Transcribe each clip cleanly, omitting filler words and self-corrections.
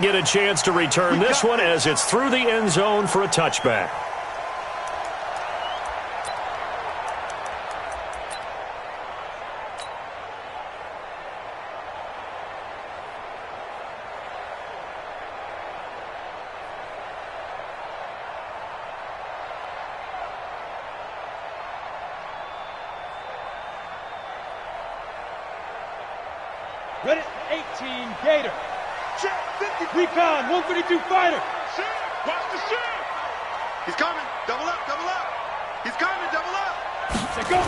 Get a chance to return this one as it's through the end zone for a touchback. Ready, 18, Gator. Recon, 132 fighter. Watch the shift. He's coming. Double up, double up. He's coming, double up. Say go.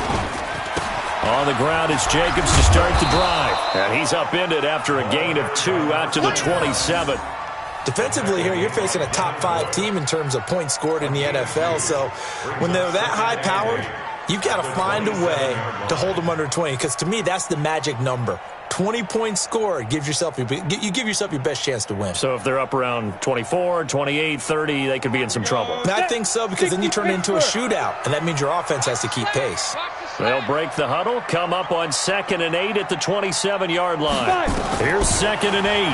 On the ground, it's Jacobs to start the drive. And he's upended after a gain of 2 out to the 27. Defensively here, you're facing a top 5 team in terms of points scored in the NFL. So when they're that high-powered, you've got to find a way to hold them under 20. Because to me, that's the magic number. 20 points scored, you give yourself your best chance to win. So if they're up around 24, 28, 30, they could be in some trouble. And I think so, because then you turn it into a shootout, and that means your offense has to keep pace. They'll break the huddle, come up on 2nd and 8 at the 27-yard line. Here's 2nd and 8.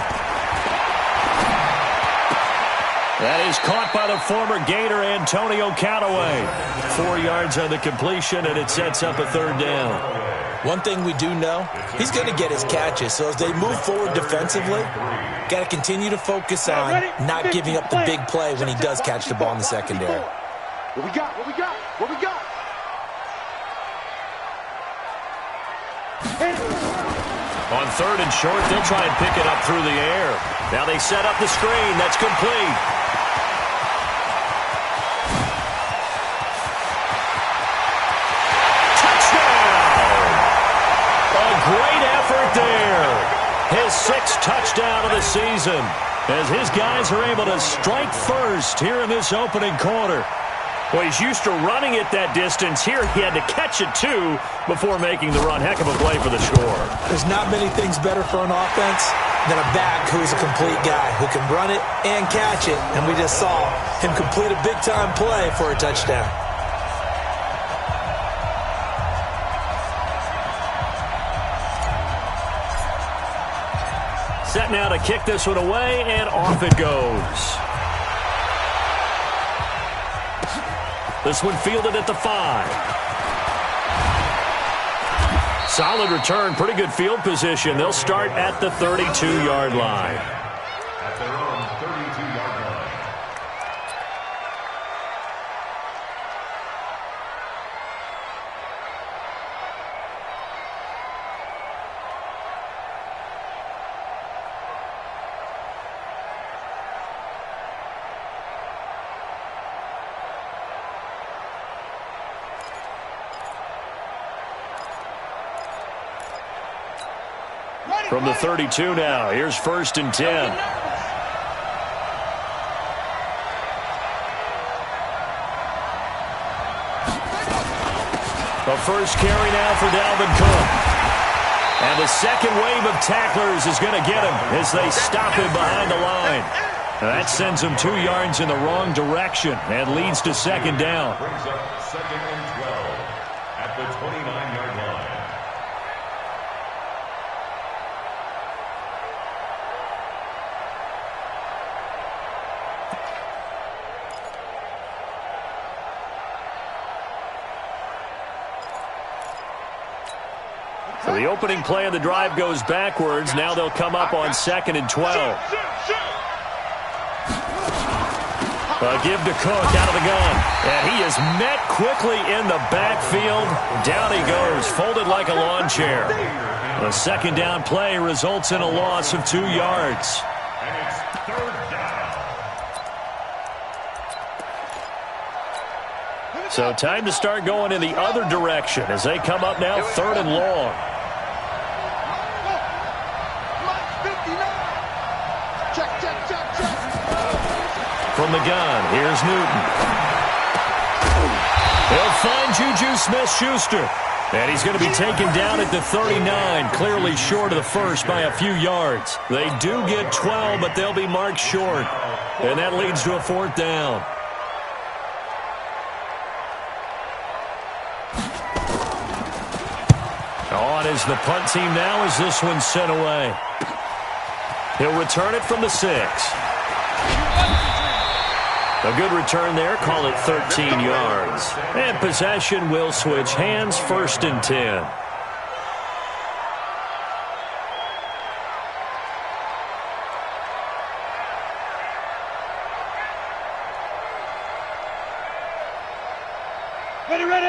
That is caught by the former Gator Antonio Callaway. 4 yards on the completion, and it sets up a 3rd down. One thing we do know, he's going to get his catches. So as they move forward defensively, got to continue to focus on not giving up the big play when he does catch the ball in the secondary. What we got? What we got? What we got? On 3rd and short, they'll try and pick it up through the air. Now they set up the screen. That's complete. Great effort there. His 6th touchdown of the season as his guys are able to strike first here in this opening quarter. Well, he's used to running it that distance. Here he had to catch it, too, before making the run. Heck of a play for the score. There's not many things better for an offense than a back who's a complete guy who can run it and catch it. And we just saw him complete a big-time play for a touchdown. Set now to kick this one away, and off it goes. This one fielded at the 5. Solid return, pretty good field position. They'll start at the 32-yard line. At their own 32-yard line. From the 32 now, here's 1st and 10. The first carry now for Dalvin Cook. And the second wave of tacklers is going to get him as they stop him behind the line. That sends him 2 yards in the wrong direction and leads to 2nd down. Brings up 2nd and 12 at the 29-yard line. So the opening play of the drive goes backwards. Now they'll come up on 2nd and 12. A give to Cook out of the gun. And he is met quickly in the backfield. Down he goes, folded like a lawn chair. The 2nd down play results in a loss of 2 yards. And it's 3rd down. So time to start going in the other direction as they come up now 3rd and long. From the gun, here's Newton. He'll find Juju Smith-Schuster. And he's going to be taken down at the 39, clearly short of the first by a few yards. They do get 12, but they'll be marked short. And that leads to a 4th down. On is the punt team now as this one's sent away. He'll return it from the 6. A good return there. Call it 13 yards. And possession will switch hands, 1st and 10.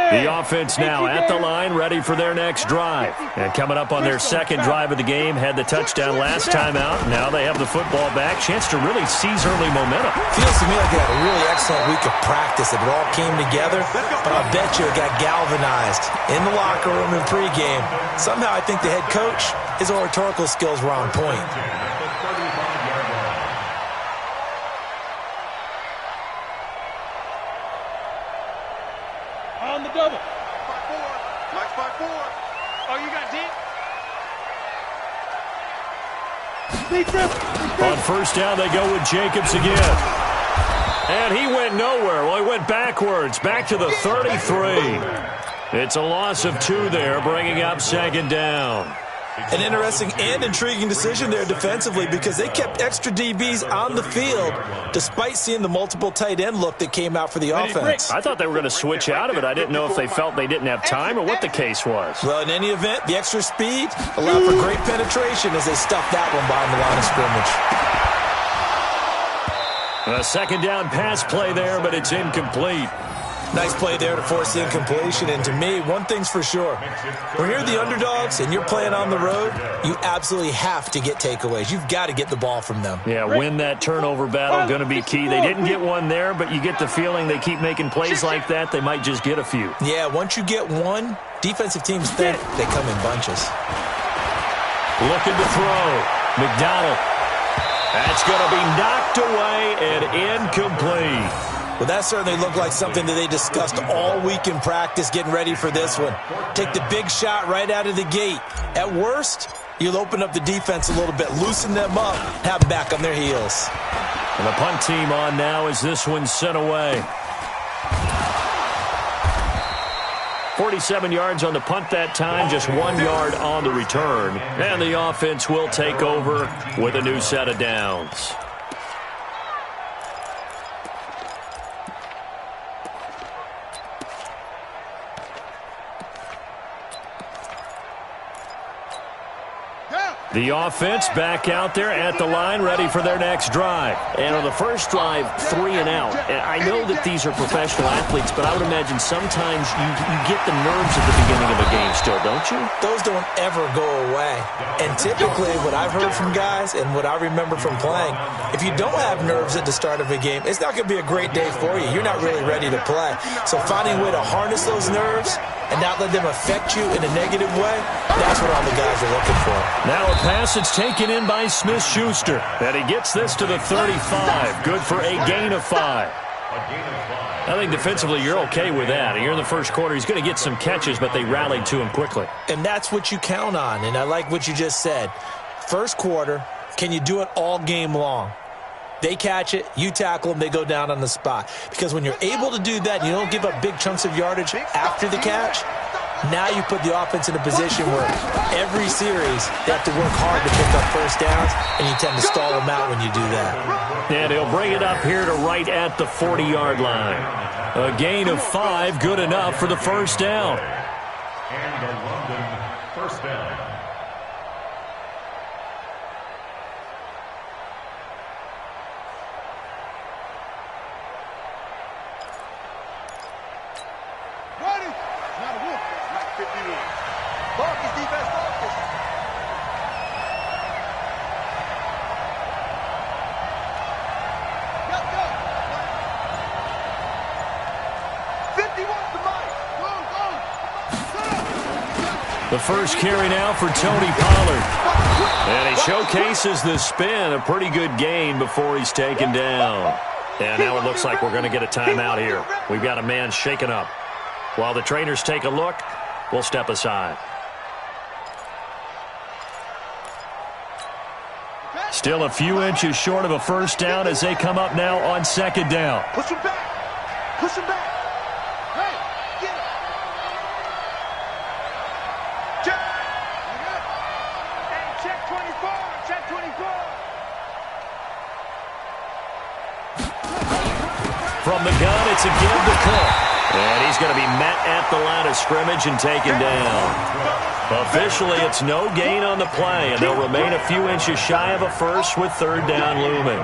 The offense now at the line, ready for their next drive. And coming up on their second drive of the game, had the touchdown last time out. Now they have the football back. Chance to really seize early momentum. Feels to me like they had a really excellent week of practice. It all came together, but I bet you it got galvanized in the locker room in pregame. Somehow I think the head coach, his oratorical skills were on point. On the double. 5-4. Max 5-4. Oh, you got deep? Speed trip. On first down, they go with Jacobs again. And he went nowhere. Well, he went backwards, back to the 33. It's a loss of 2 there, bringing up 2nd down. An interesting and intriguing decision there defensively because they kept extra DBs on the field despite seeing the multiple tight end look that came out for the offense. I thought they were going to switch out of it. I didn't know if they felt they didn't have time or what the case was. Well, in any event, the extra speed allowed for great penetration as they stuffed that one behind the line of scrimmage. A 2nd down pass play there, but it's incomplete. Nice play there to force the incompletion, and to me, one thing's for sure. When you're the underdogs and you're playing on the road, you absolutely have to get takeaways. You've got to get the ball from them. Yeah, win that turnover battle, going to be key. They didn't get one there, but you get the feeling they keep making plays like that, they might just get a few. Yeah, once you get one, defensive teams think they come in bunches. Looking to throw. McDonald. That's going to be knocked away and incomplete. Well, that certainly looked like something that they discussed all week in practice getting ready for this one. Take the big shot right out of the gate. At worst, you'll open up the defense a little bit, loosen them up, have them back on their heels. And the punt team on now as this one's sent away. 47 yards on the punt that time, just 1 yard on the return. And the offense will take over with a new set of downs. The offense back out there at the line, ready for their next drive. And on the first drive, 3 and out. And I know that these are professional athletes, but I would imagine sometimes you get the nerves at the beginning of a game still, don't you? Those don't ever go away. And typically, what I've heard from guys and what I remember from playing, if you don't have nerves at the start of a game, it's not going to be a great day for you. You're not really ready to play. So finding a way to harness those nerves and not let them affect you in a negative way, that's what all the guys are looking for. Now a pass that's taken in by Smith-Schuster. And he gets this to the 35. Good for a gain of 5. I think defensively you're okay with that. You're in the first quarter. He's going to get some catches, but they rallied to him quickly. And that's what you count on, and I like what you just said. First quarter, can you do it all game long? They catch it, you tackle them, they go down on the spot. Because when you're able to do that, you don't give up big chunks of yardage after the catch, now you put the offense in a position where every series they have to work hard to pick up first downs, and you tend to stall them out when you do that. And he'll bring it up here to right at the 40-yard line. A gain of 5, good enough for the first down. And the London first down. The first carry now for Tony Pollard. And he showcases the spin, a pretty good gain before he's taken down. And now it looks like we're going to get a timeout here. We've got a man shaken up. While the trainers take a look, we'll step aside. Still a few inches short of a first down as they come up now on second down. Push him back. Push him back. Hey, get it. Check. Hey, check 24. Check 24. From the gun, it's a give to Cook. And he's going to be met at the line of scrimmage and taken down. Officially, it's no gain on the play, and they'll remain a few inches shy of a first with third down looming.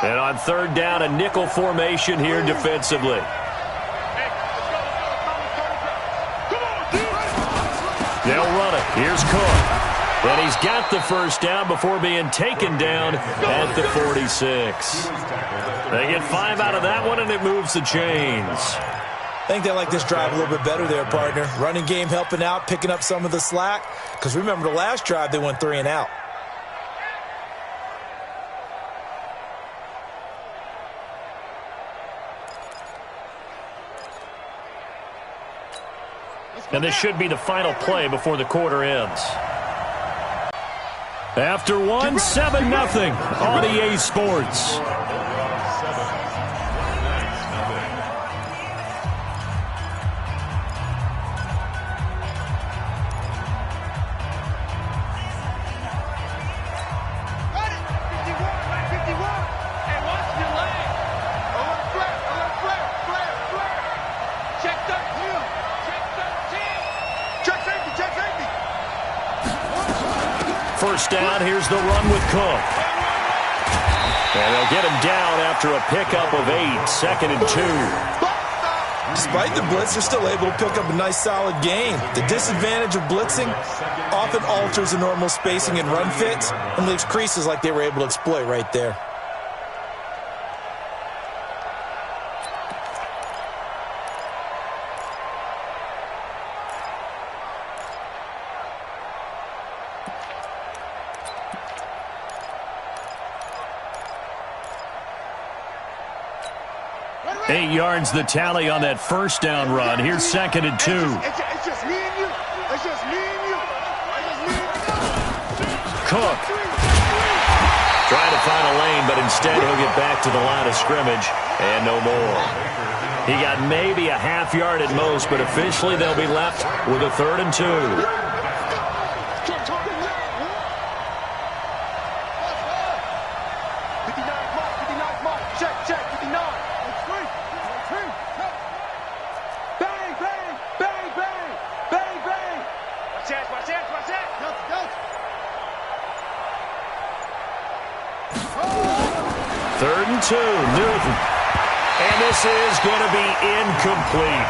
And on third down, a nickel formation here defensively. They'll run it. Here's Cook. And he's got the first down before being taken down at the 46. They get 5 out of that one, and it moves the chains. I think they like this drive a little bit better there, partner. Running game helping out, picking up some of the slack. Because remember, the last drive, they went 3 and out. And this should be the final play before the quarter ends. After one, 7-0 on EA Sports. First down, here's the run with Cook. And they'll get him down after a pickup of 8, 2nd and 2. Despite the blitz, they're still able to pick up a nice, solid gain. The disadvantage of blitzing often alters the normal spacing and run fits and leaves creases like they were able to exploit right there. Eight yards the tally on that first down run. Here's 2nd and 2. It's just me and you. It's just me and you. It's just me and you. Cook. Trying to find a lane, but instead he'll get back to the line of scrimmage and no more. He got maybe a half yard at most, but officially they'll be left with a 3rd and 2. Newton. And this is going to be incomplete.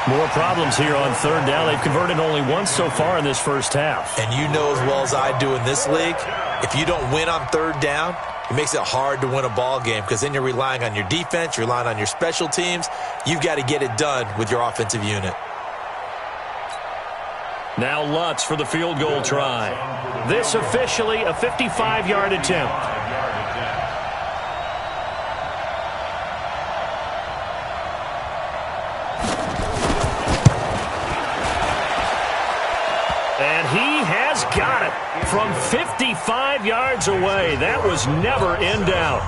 More problems here on third down. They've converted only once so far in this first half. And you know as well as I do in this league, if you don't win on third down, it makes it hard to win a ball game because then you're relying on your defense, you're relying on your special teams. You've got to get it done with your offensive unit. Now Lutz for the field goal try. This officially a 55-yard attempt. Got it from 55 yards away. That was never in doubt.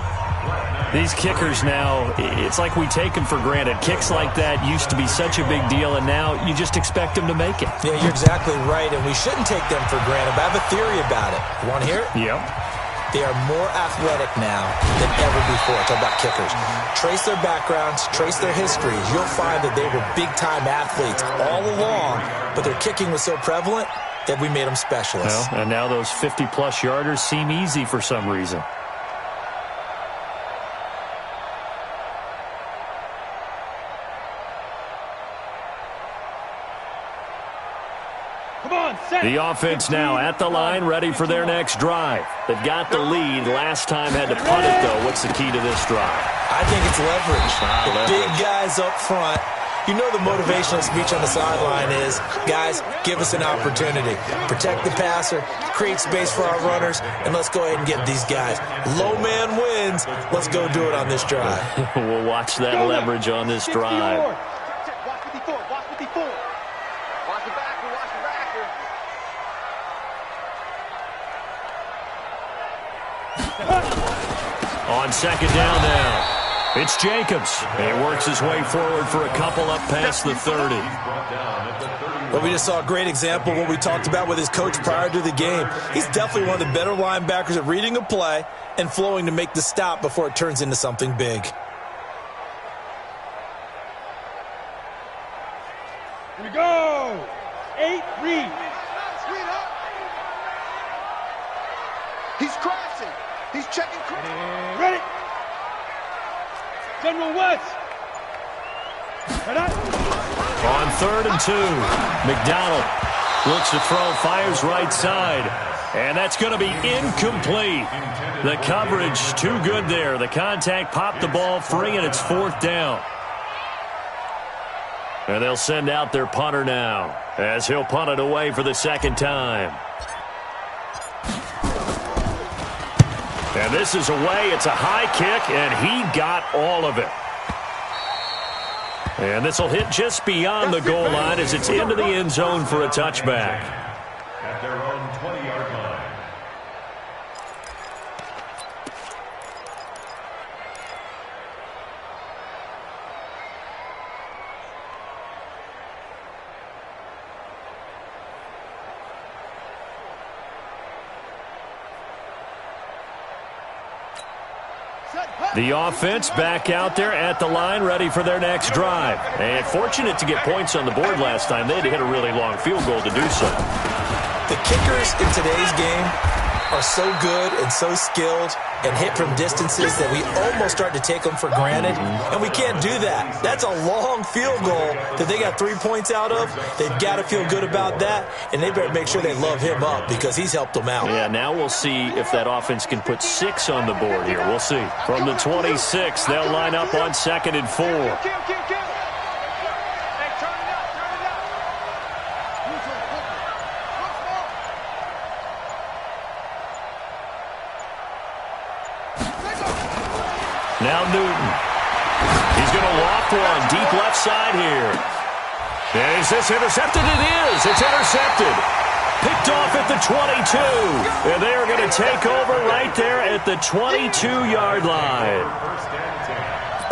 These kickers now, it's like we take them for granted. Kicks like that used to be such a big deal, and now you just expect them to make it. Yeah, you're exactly right, and we shouldn't take them for granted. But I have a theory about it. You want to hear it? Yep. They are more athletic now than ever before. Talk about kickers. Trace their backgrounds, trace their histories. You'll find that they were big-time athletes all along, but their kicking was so prevalent that we made them specialists. Well, and now those 50-plus yarders seem easy for some reason. Come on, set. The offense now at the line, ready for their next drive. They've got the lead. Last time had to punt it, though. What's the key to this drive? I think it's leverage. The big guys up front. You know the motivational speech on the sideline is, guys, give us an opportunity. Protect the passer, create space for our runners, and let's go ahead and get these guys. Low man wins. Let's go do it on this drive. We'll watch that leverage on this drive. Watch 54. Watch 54. Watch the backer. Watch the backer. On second down now. It's Jacobs. He works his way forward for a couple up past the 30. Well, we just saw a great example of what we talked about with his coach prior to the game. He's definitely one of the better linebackers at reading a play and flowing to make the stop before it turns into something big. Here we go. 8, read. He's crashing. He's checking. Ready. General West. On 3rd and 2, McDonald looks to throw, fires right side. And that's going to be incomplete. The coverage too good there. The contact popped the ball free, and it's 4th down. And they'll send out their punter now as he'll punt it away for the 2nd time. And this is away. It's a high kick, and he got all of it. And this will hit just beyond the goal line as it's into the end zone for a touchback. At their own 20-yard line. The offense back out there at the line, ready for their next drive. And fortunate to get points on the board last time. They had to hit a really long field goal to do so. The kickers in today's game are so good and so skilled and hit from distances that we almost start to take them for granted, and we can't do that. That's a long field goal that they got 3 points out of. They've got to feel good about that, and they better make sure they love him up because he's helped them out. Yeah, now we'll see if that offense can put 6 on the board here. We'll see. From the 26, they'll line up on 2nd and 4. Now Newton. He's going to loft one deep left side here. And is this intercepted? It is. It's intercepted. Picked off at the 22. And they are going to take over right there at the 22-yard line.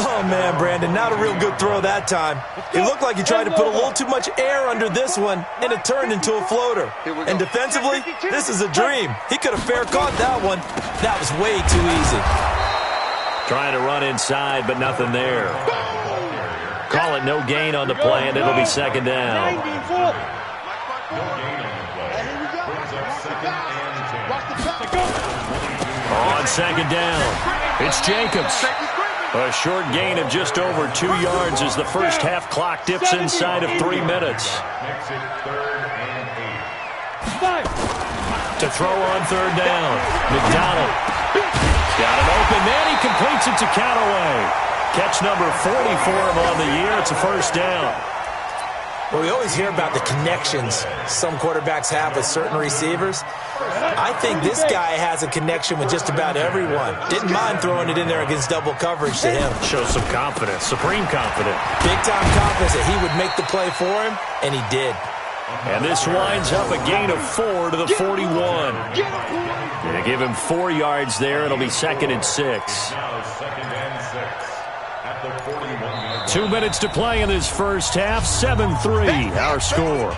Oh, man, Brandon, not a real good throw that time. It looked like he tried to put a little too much air under this one, and it turned into a floater. And defensively, this is a dream. He could have fair caught that one. That was way too easy. Trying to run inside, but nothing there. Call it no gain on the play, and it'll be 2nd down. No gain on the play. Brings up 2nd and 10. On 2nd down, it's Jacobs. A short gain of just over 2 yards as the first half clock dips inside of 3 minutes. Makes it 3rd and 8. To throw on 3rd down, McDonald. Got it open, then he completes it to Callaway. Catch number 40 for him on the year. It's a 1st down. Well, we always hear about the connections some quarterbacks have with certain receivers. I think this guy has a connection with just about everyone. Didn't mind throwing it in there against double coverage to him. Shows some confidence, supreme confidence. Big-time confidence that he would make the play for him, and he did. And this winds up a gain of 4 to the 41. They give him 4 yards there. It'll be 2nd and 6. Now 2nd and 6 at the 41-yard 2 minutes to play in this first half. 7-3, our score.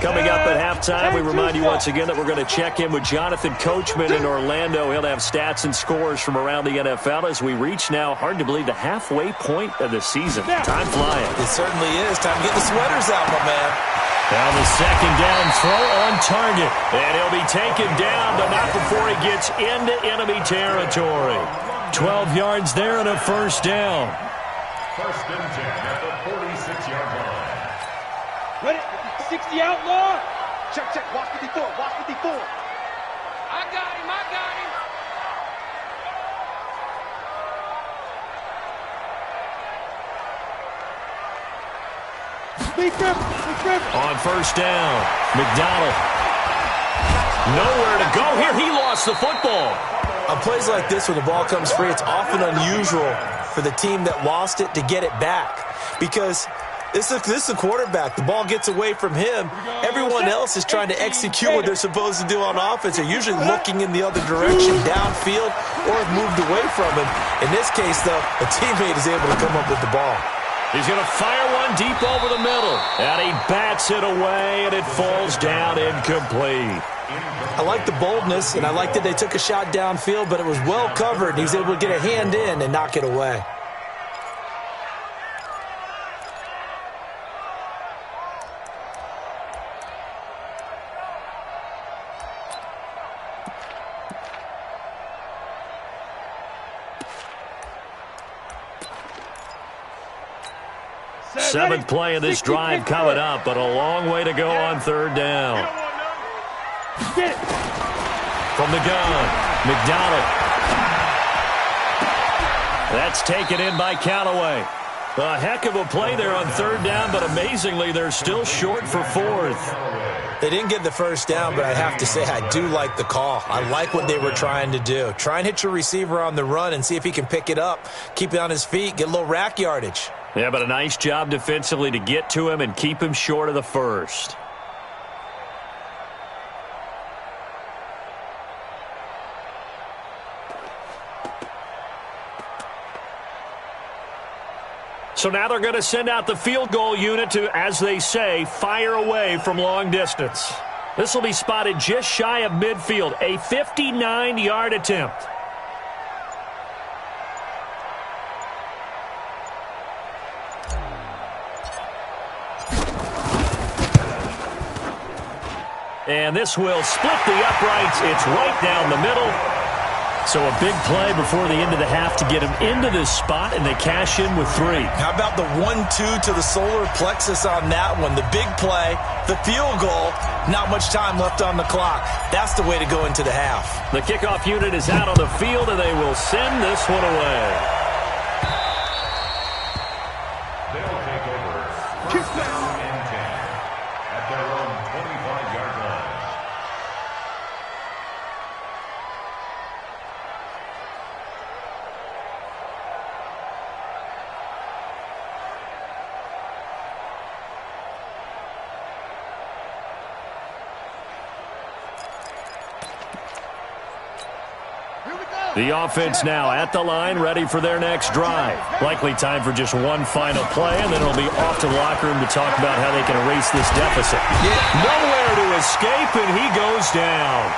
Coming up at halftime, we remind you once again that we're going to check in with Jonathan Coachman in Orlando. He'll have stats and scores from around the NFL as we reach now, hard to believe, the halfway point of the season. Time flying. It certainly is. Time to get the sweaters out, my man. Now the 2nd down throw on target. And he'll be taken down, but not before he gets into enemy territory. 12 yards there and a 1st down. 1st and 10 at the 46-yard line. Ready? 60 outlaw. Check, check. Watch 54. Watch 54. I got him. Big trip. On 1st down, McDonald. Nowhere to go here. He lost the football. On plays like this, when the ball comes free, it's often unusual for the team that lost it to get it back because This is a quarterback. The ball gets away from him. Everyone else is trying to execute what they're supposed to do on offense. They're usually looking in the other direction, downfield, or have moved away from him. In this case, though, a teammate is able to come up with the ball. He's going to fire one deep over the middle. And he bats it away, and it falls down incomplete. I like the boldness, and I like that they took a shot downfield, but it was well covered. He was able to get a hand in and knock it away. Seventh play of this drive coming up, but a long way to go on third down. From the gun, McDonald. That's taken in by Callaway. A heck of a play there on third down, but amazingly, they're still short for fourth. They didn't get the first down, but I have to say I do like the call. I like what they were trying to do. Try and hit your receiver on the run and see if he can pick it up, keep it on his feet, get a little rack yardage. Yeah, but a nice job defensively to get to him and keep him short of the first. So now they're going to send out the field goal unit to, as they say, fire away from long distance. This will be spotted just shy of midfield, a 59-yard attempt. And this will split the uprights. It's right down the middle. So a big play before the end of the half to get him into this spot, and they cash in with 3. How about the 1-2 to the solar plexus on that one? The big play, the field goal, not much time left on the clock. That's the way to go into the half. The kickoff unit is out on the field, and they will send this one away. They'll take over. First down and 10 at their own 25-yard line. The offense now at the line, ready for their next drive. Likely time for just one final play, and then it'll be off to the locker room to talk about how they can erase this deficit. Nowhere to escape, and he goes down.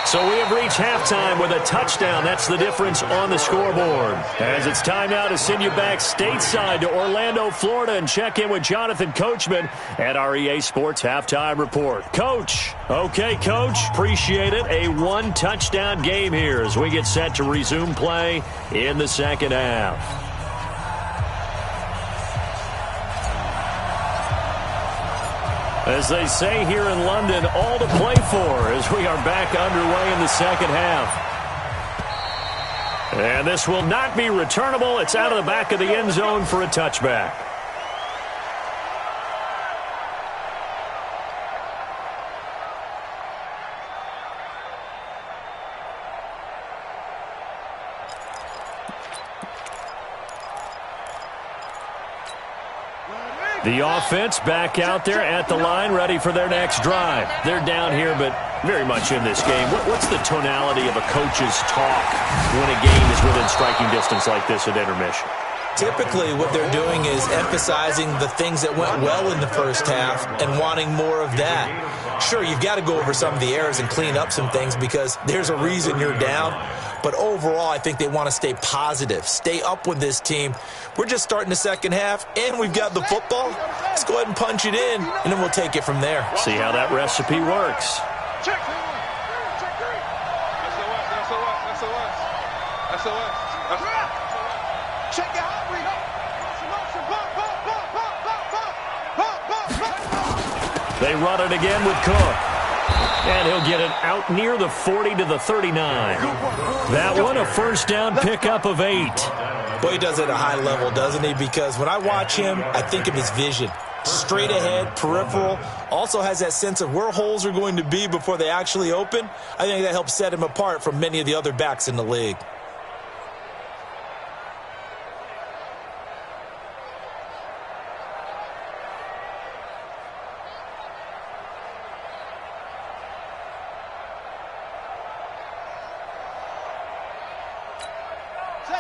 So we have reached halftime with a touchdown. That's the difference on the scoreboard. As it's time now to send you back stateside to Orlando, Florida, and check in with Jonathan Coachman at our EA Sports Halftime Report. Coach. Okay, Coach. Appreciate it. A one-touchdown game here as we get set to resume play in the second half. As they say here in London, all to play for as we are back underway in the second half. And this will not be returnable. It's out of the back of the end zone for a touchback. The offense back out there at the line, ready for their next drive. They're down here, but very much in this game. What's the tonality of a coach's talk when a game is within striking distance like this at intermission? Typically, what they're doing is emphasizing the things that went well in the first half and wanting more of that. Sure, you've got to go over some of the errors and clean up some things because there's a reason you're down. But overall, I think they want to stay positive, stay up with this team. We're just starting the second half, and we've got the football. Let's go ahead and punch it in, and then we'll take it from there. See how that recipe works. Check. SOS. Check out. They run it again with Cook. And he'll get it out near the 40 to the 39. That one, a first down pickup of 8. Boy, he does it at a high level, doesn't he? Because when I watch him, I think of his vision. Straight ahead, peripheral. Also has that sense of where holes are going to be before they actually open. I think that helps set him apart from many of the other backs in the league.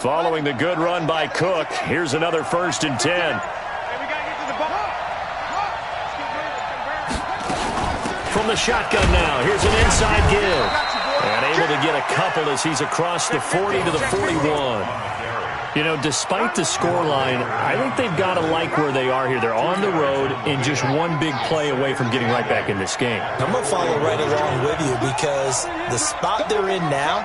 Following the good run by Cook, here's another 1st and 10. From the shotgun now, here's an inside give. And able to get a couple as he's across the 40 to the 41. You know, despite the scoreline, I think they've got to like where they are here. They're on the road and just one big play away from getting right back in this game. I'm going to follow right along with you because the spot they're in now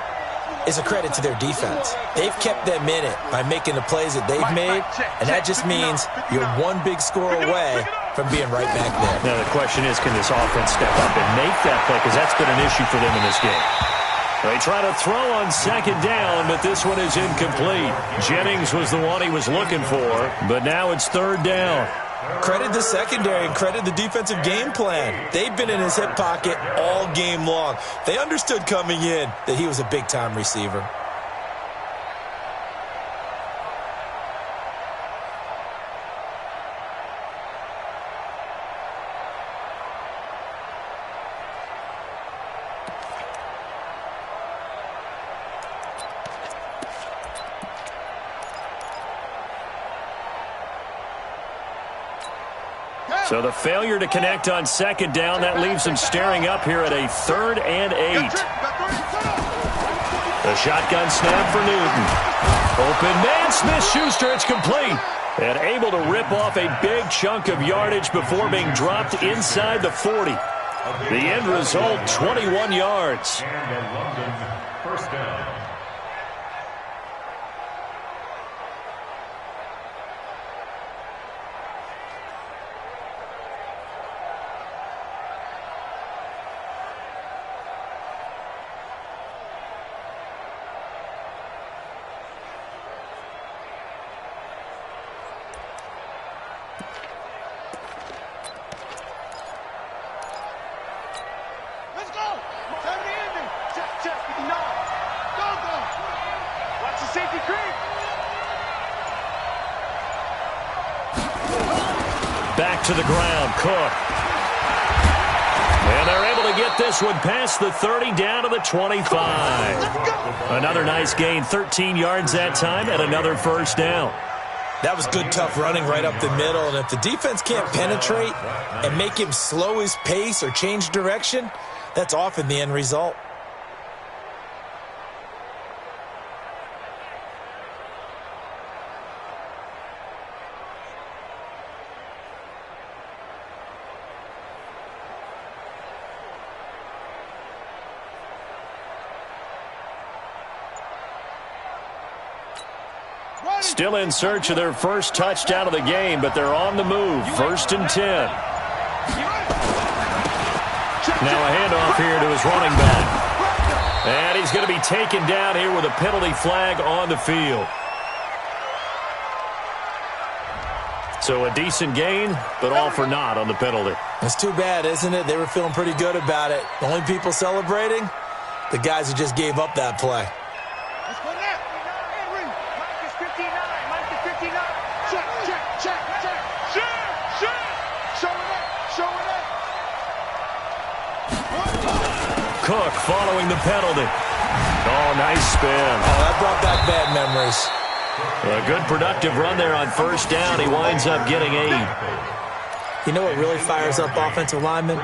is a credit to their defense. They've kept them in it by making the plays that they've made, and that just means you're one big score away from being right back there. Now, the question is, can this offense step up and make that play? Because that's been an issue for them in this game. They try to throw on 2nd down, but this one is incomplete. Jennings was the one he was looking for, but now it's 3rd down. Credit the secondary and credit the defensive game plan. They've been in his hip pocket all game long. They understood coming in that he was a big-time receiver. So the failure to connect on 2nd down, that leaves them staring up here at a 3rd and 8. The shotgun snap for Newton. Open man, Smith-Schuster, it's complete. And able to rip off a big chunk of yardage before being dropped inside the 40. The end result, 21 yards. First down. Back to the ground, Cook. And they're able to get this one past the 30 down to the 25. Another nice gain, 13 yards that time, and another 1st down. That was good, tough running right up the middle. And if the defense can't penetrate and make him slow his pace or change direction, that's often the end result. Still in search of their first touchdown of the game, but they're on the move. 1st and 10. Now a handoff here to his running back. And he's going to be taken down here with a penalty flag on the field. So a decent gain, but all for naught on the penalty. It's too bad, isn't it? They were feeling pretty good about it. The only people celebrating, the guys who just gave up that play. Cook following the penalty. Oh, nice spin. Oh, that brought back bad memories. A good productive run there on 1st down. He winds up getting 8. You know what really fires up offensive linemen?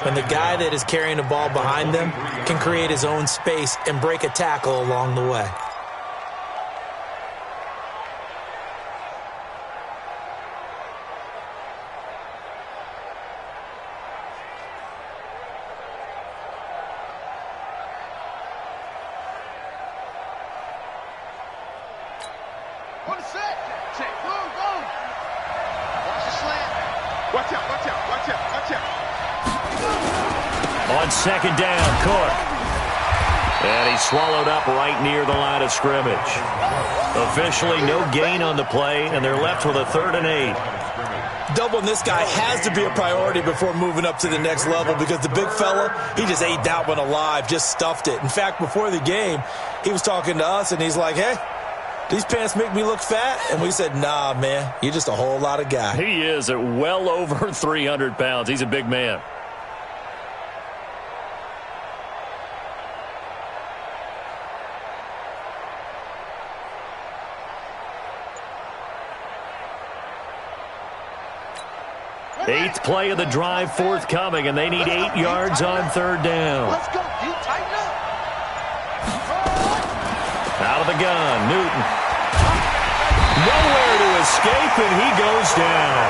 When the guy that is carrying the ball behind them can create his own space and break a tackle along the way. On 2nd down, Cook. And he's swallowed up right near the line of scrimmage. Officially no gain on the play, and they're left with a 3rd and 8. Doubling this guy has to be a priority before moving up to the next level because the big fella, he just ate that one alive, just stuffed it. In fact, before the game, he was talking to us, and he's like, hey, these pants make me look fat? And we said, nah, man, you're just a whole lot of guy. He is at well over 300 pounds. He's a big man. Eighth play of the drive forthcoming, and they need 8 yards on third down. Let's go, D. Tighten up. Out of the gun, Newton. Nowhere to escape, and he goes down.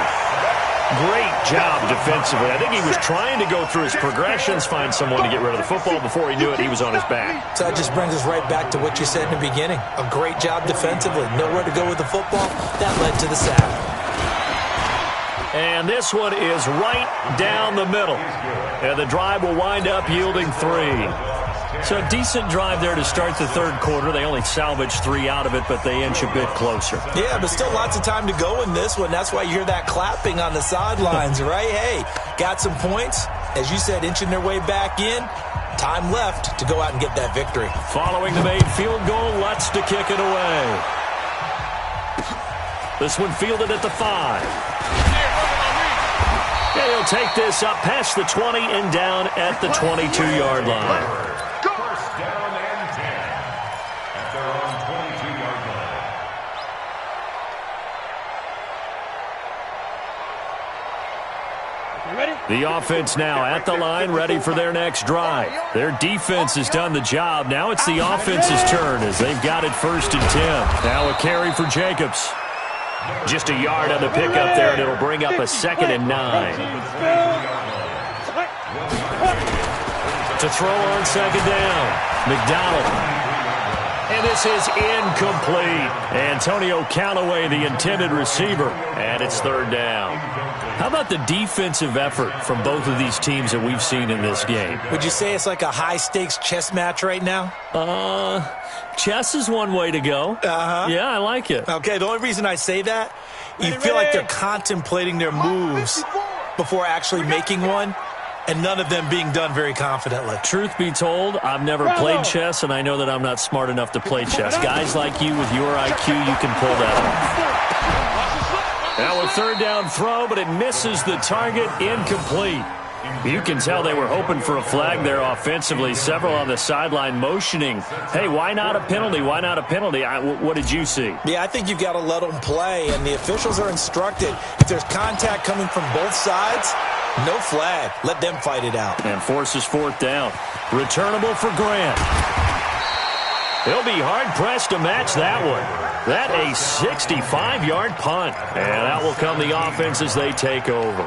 Great job defensively. I think he was trying to go through his progressions, find someone to get rid of the football. Before he knew it, he was on his back. So that just brings us right back to what you said in the beginning. A great job defensively. Nowhere to go with the football. That led to the sack. And this one is right down the middle. And the drive will wind up yielding 3. So a decent drive there to start the third quarter. They only salvaged 3 out of it, but they inch a bit closer. Yeah, but still lots of time to go in this one. That's why you hear that clapping on the sidelines, right? Hey, got some points. As you said, inching their way back in. Time left to go out and get that victory. Following the made field goal, Lutz to kick it away. This one fielded at the 5. And he'll take this up past the 20 and down at the 22-yard line. The offense now at the line, ready for their next drive. Their defense has done the job. Now it's the offense's turn as they've got it 1st and 10. Now a carry for Jacobs. Just a yard on the pickup there, and it'll bring up a 2nd and 9. To throw on 2nd down, McDonald. And this is incomplete. Antonio Callaway, the intended receiver, and it's 3rd down. How about the defensive effort from both of these teams that we've seen in this game? Would you say it's like a high-stakes chess match right now? Chess is one way to go. Uh-huh. Yeah, I like it. Okay, the only reason I say that, you feel like they're contemplating their moves before actually making one, and none of them being done very confidently. Truth be told, I've never played chess, and I know that I'm not smart enough to play chess. Guys like you with your IQ, you can pull that off. Now a 3rd down throw, but it misses the target, incomplete. You can tell they were hoping for a flag there offensively. Several on the sideline motioning. Hey, why not a penalty? Why not a penalty? What did you see? Yeah, I think you've got to let them play, and the officials are instructed. If there's contact coming from both sides, no flag. Let them fight it out. And forces 4th down. Returnable for Grant. He'll be hard-pressed to match that one. That a 65-yard punt. And out will come the offense as they take over.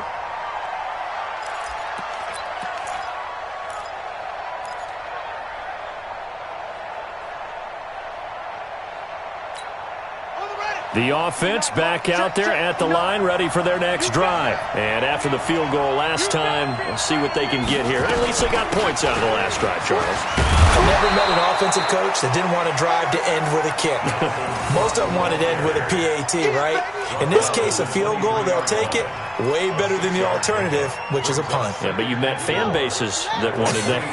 The offense back out there at the line, ready for their next drive. And after the field goal last time, we'll see what they can get here. At least they got points out of the last drive, Charles. I never met an offensive coach that didn't want to drive to end with a kick. Most of them wanted to end with a PAT, right? In this case, a field goal, they'll take it. Way better than the alternative, which is a punt. Yeah, but you've met fan bases that wanted that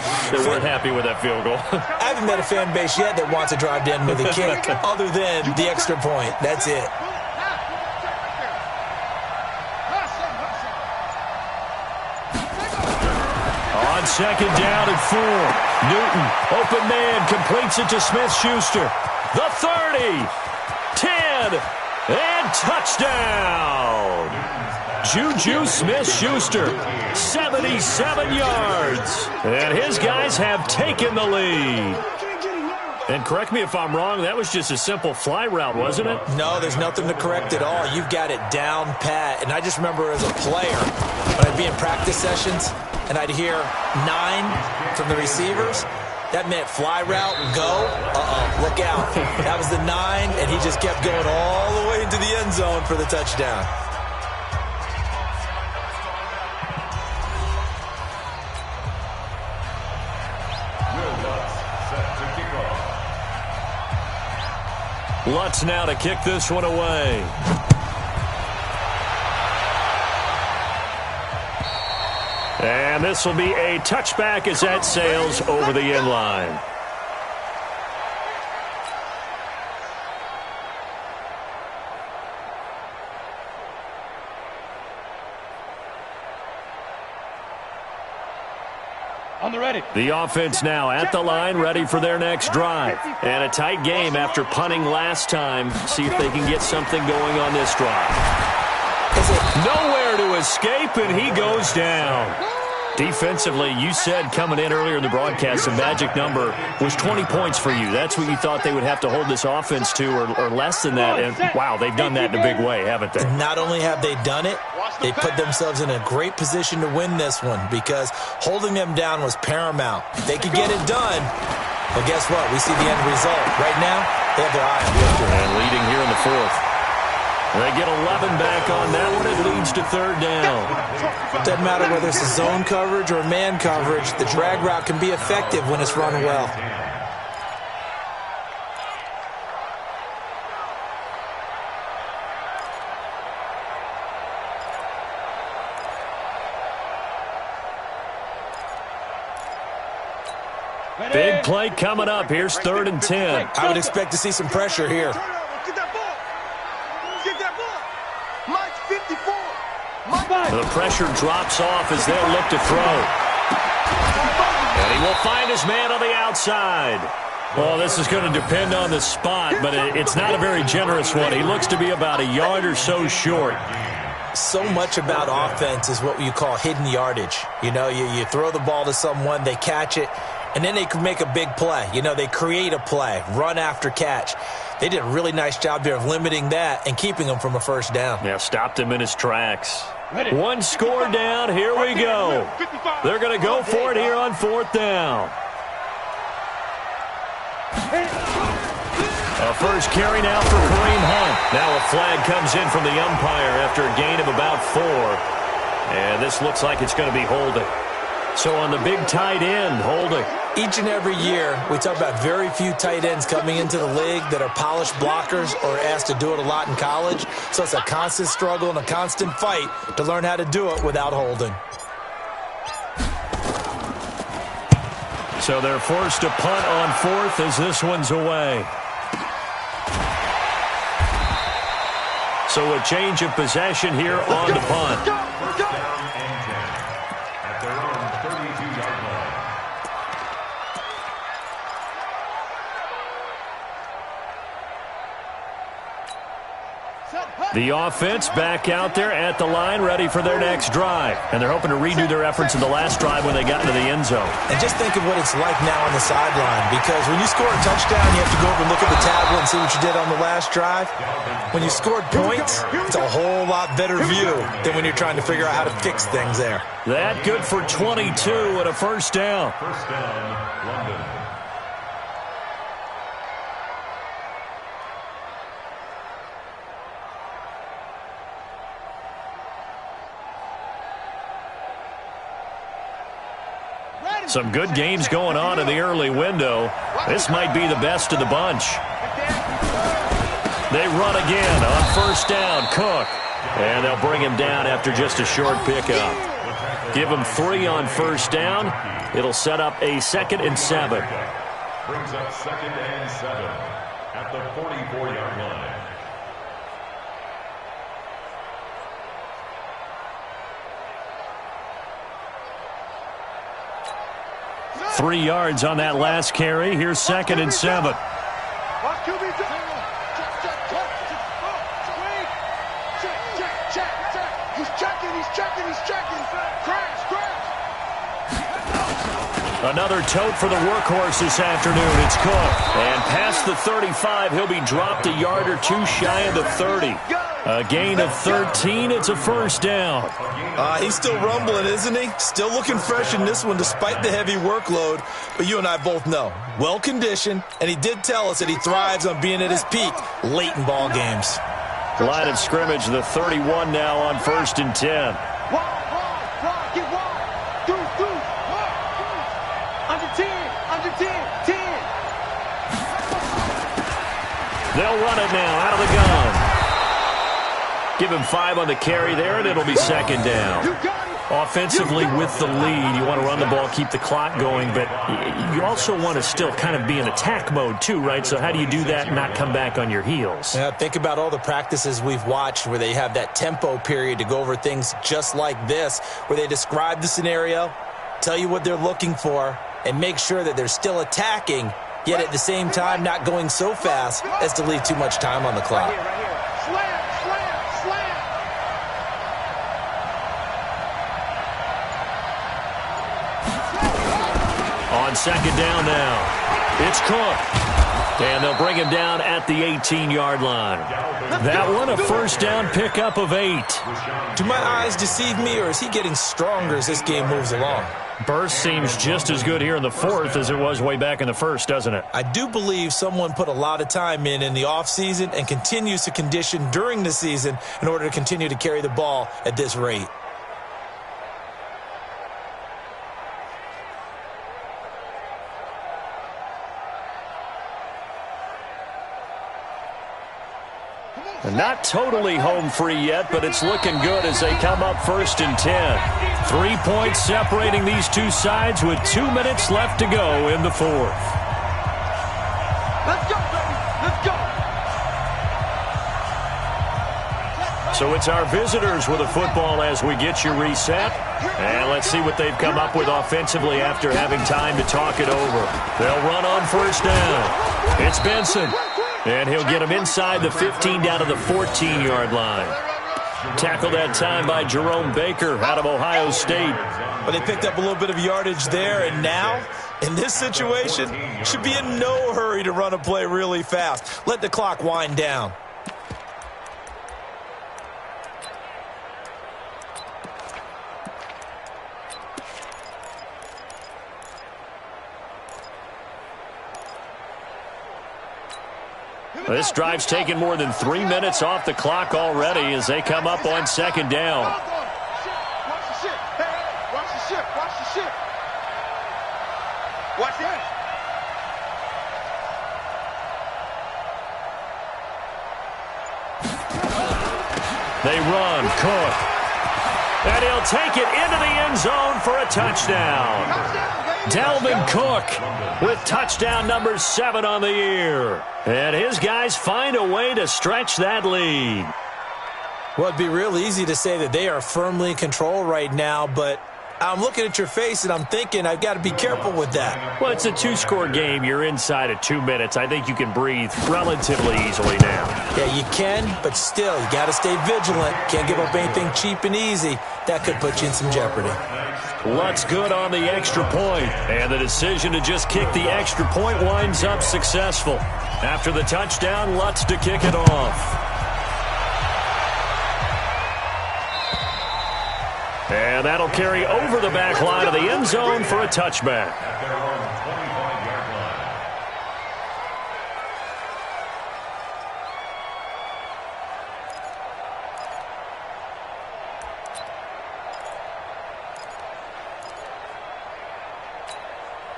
weren't happy with that field goal. I haven't met a fan base yet that wants to drive to end with a kick other than the extra point. That's it. On 2nd down and 4. Newton, open man, completes it to Smith-Schuster. The 30, 10, and touchdown. Juju Smith-Schuster, 77 yards. And his guys have taken the lead. And correct me if I'm wrong, that was just a simple fly route, wasn't it? No, there's nothing to correct at all. You've got it down pat. And I just remember as a player, when I'd be in practice sessions, and I'd hear 9 from the receivers, that meant fly route, go, look out. That was the 9, and he just kept going all the way into the end zone for the touchdown. Lutz now to kick this one away. And this will be a touchback as that sails over the end line. On the ready. The offense now at the line, ready for their next drive. And a tight game after punting last time. See if they can get something going on this drive. Nowhere to escape, and he goes down. Defensively, you said coming in earlier in the broadcast, the magic number was 20 points for you. That's what you thought they would have to hold this offense to, or less than that. And, wow, they've done that in a big way, haven't they? Not only have they done it, they put themselves in a great position to win this one because holding them down was paramount. They could get it done, but guess what? We see the end result. Right now, they have their eye on victory. And leading here in the fourth. They get 11 back on that one. It leads to third down. Doesn't matter whether it's a zone coverage or man coverage. The drag route can be effective when it's run well. Big play coming up. Here's 3rd and 10. I would expect to see some pressure here. The pressure drops off as they'll look to throw. And he will find his man on the outside. Well, this is going to depend on the spot, but it's not a very generous one. He looks to be about a yard or so short. So much about offense is what you call hidden yardage. You know, you throw the ball to someone, they catch it, and then they can make a big play. You know, they create a play, run after catch. They did a really nice job there of limiting that and keeping him from a first down. Yeah, stopped him in his tracks. One score down. Here we go. They're going to go for it here on 4th down. A first carry now for Kareem Hunt. Now a flag comes in from the umpire after a gain of about 4. And this looks like it's going to be holding. So on the big tight end, holding. Each and every year, we talk about very few tight ends coming into the league that are polished blockers or asked to do it a lot in college. So it's a constant struggle and a constant fight to learn how to do it without holding. So they're forced to punt on 4th as this one's away. So a change of possession here on the punt. The offense back out there at the line, ready for their next drive. And they're hoping to redo their efforts in the last drive when they got into the end zone. And just think of what it's like now on the sideline, because when you score a touchdown, you have to go over and look at the tablet and see what you did on the last drive. When you scored points, it's a whole lot better view than when you're trying to figure out how to fix things there. That good for 22 and a first down. First down, London. Some good games going on in the early window. This might be the best of the bunch. They run again on first down. Cook. And they'll bring him down after just a short pickup. Give him 3 on first down. It'll set up a 2nd and 7. Brings up 2nd and 7 at the 44-yard line. 3 yards on that last carry. Here's 2nd and 7. Another tote for the workhorse this afternoon. It's Cook. And past the 35, he'll be dropped a yard or 2 shy of the 30. A gain of 13. It's a first down. He's still rumbling, isn't he? Still looking fresh in this one despite the heavy workload. But you and I both know, well-conditioned, and he did tell us that he thrives on being at his peak late in ball games. Line of scrimmage, the 31 now on 1st and 10. They'll run it now out of the gun. Give him 5 on the carry there, and it'll be 2nd down. Offensively with the lead, you want to run the ball, keep the clock going, but you also want to still kind of be in attack mode too, right? So how do you do that and not come back on your heels? Yeah, think about all the practices we've watched where they have that tempo period to go over things just like this, where they describe the scenario, tell you what they're looking for, and make sure that they're still attacking, yet at the same time not going so fast as to leave too much time on the clock. On second down now, it's Cook. And they'll bring him down at the 18-yard line. That one, a first down pickup of 8. Do my eyes deceive me, or is he getting stronger as this game moves along? Burst seems just as good here in the fourth as it was way back in the first, doesn't it? I do believe someone put a lot of time in the offseason and continues to condition during the season in order to continue to carry the ball at this rate. Not totally home free yet, but it's looking good as they come up 1st and 10. 3 points separating these two sides with 2 minutes left to go in the fourth. Let's go, baby. Let's go. So it's our visitors with a football as we get you reset. And let's see what they've come up with offensively after having time to talk it over. They'll run on first down. It's Benson. And he'll get him inside the 15 down to the 14-yard line. Tackled that time by Jerome Baker out of Ohio State. But they picked up a little bit of yardage there, and now, in this situation, should be in no hurry to run a play really fast. Let the clock wind down. This drive's taken more than 3 minutes off the clock already as they come up on second down. Watch the shit. Hey, watch the shit. Watch the shit. Watch that. They run, Cook. And he'll take it into the end zone for a touchdown. Dalvin Cook with touchdown number 7 on the year. And his guys find a way to stretch that lead. Well, it'd be real easy to say that they are firmly in control right now, but I'm looking at your face and I'm thinking I've got to be careful with that. Well, it's a 2-score game. You're inside of 2 minutes. I think you can breathe relatively easily now. Yeah, you can, but still, you got to stay vigilant. Can't give up anything cheap and easy. That could put you in some jeopardy. Lutz good on the extra point, and the decision to just kick the extra point winds up successful. After the touchdown, Lutz to kick it off. And that'll carry over the back line of the end zone for a touchback.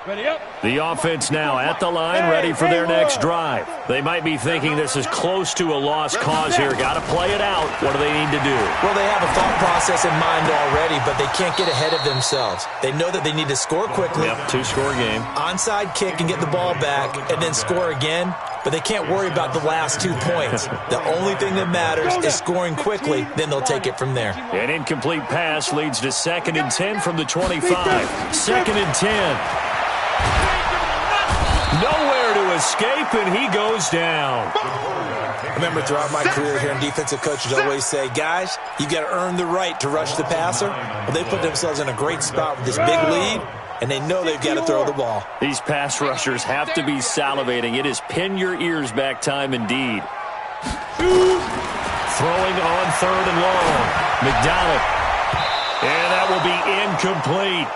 Ready up. The offense now at the line, ready for their next drive. They might be thinking this is close to a lost cause here. Got to play it out. What do they need to do? Well, they have a thought process in mind already, but they can't get ahead of themselves. They know that they need to score quickly. Yep, 2-score game. Onside kick and get the ball back, and then score again. But they can't worry about the last 2 points. The only thing that matters is scoring quickly. Then they'll take it from there. An incomplete pass leads to 2nd and 10 from the 25. 2nd and 10. Nowhere to escape, and he goes down. I remember throughout my career here in defensive coaches always say, guys, you've got to earn the right to rush the passer. Well, they put themselves in a great spot with this big lead, and they know they've got to throw the ball. These pass rushers have to be salivating. It is pin your ears back time indeed. Throwing on 3rd and long. McDonald. And that will be incomplete.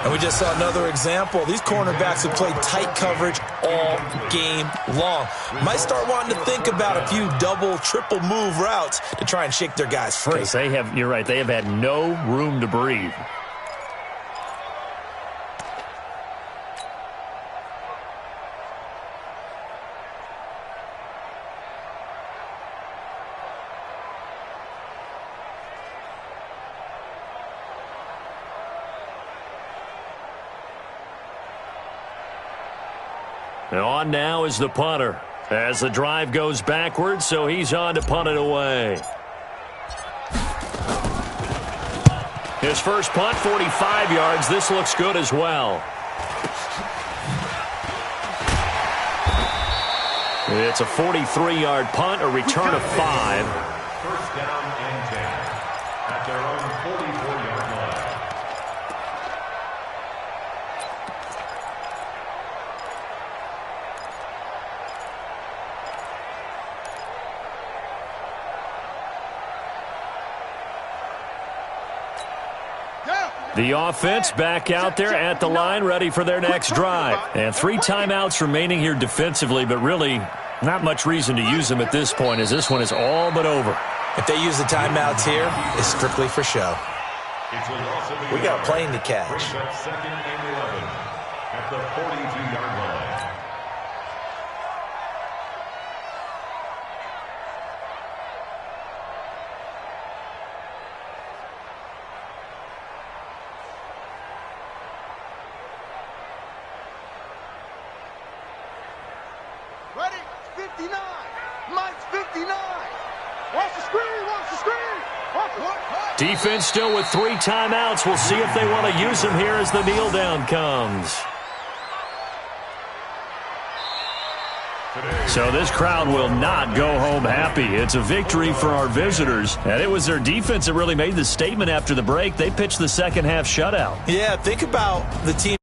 And we just saw another example. These cornerbacks have played tight coverage all game long. Might start wanting to think about a few double, triple move routes to try and shake their guys free. You're right, they have had no room to breathe. And on now is the punter as the drive goes backwards, so he's on to punt it away. His first punt, 45 yards. This looks good as well. It's a 43-yard punt, a return of 5. First down and 10 at their own 44-yard The offense back out there at the line, ready for their next drive. And 3 timeouts remaining here defensively, but really not much reason to use them at this point, as this one is all but over. If they use the timeouts here, it's strictly for show. We got a plane to catch. Second and 11 at the 42-yard line. Ready? 59. Mike's 59. Watch the screen. Watch the screen. Watch the what? Defense still with 3 timeouts. We'll see if they want to use them here as the kneel down comes. So this crowd will not go home happy. It's a victory for our visitors. And it was their defense that really made the statement after the break. They pitched the second half shutout. Yeah, think about the team.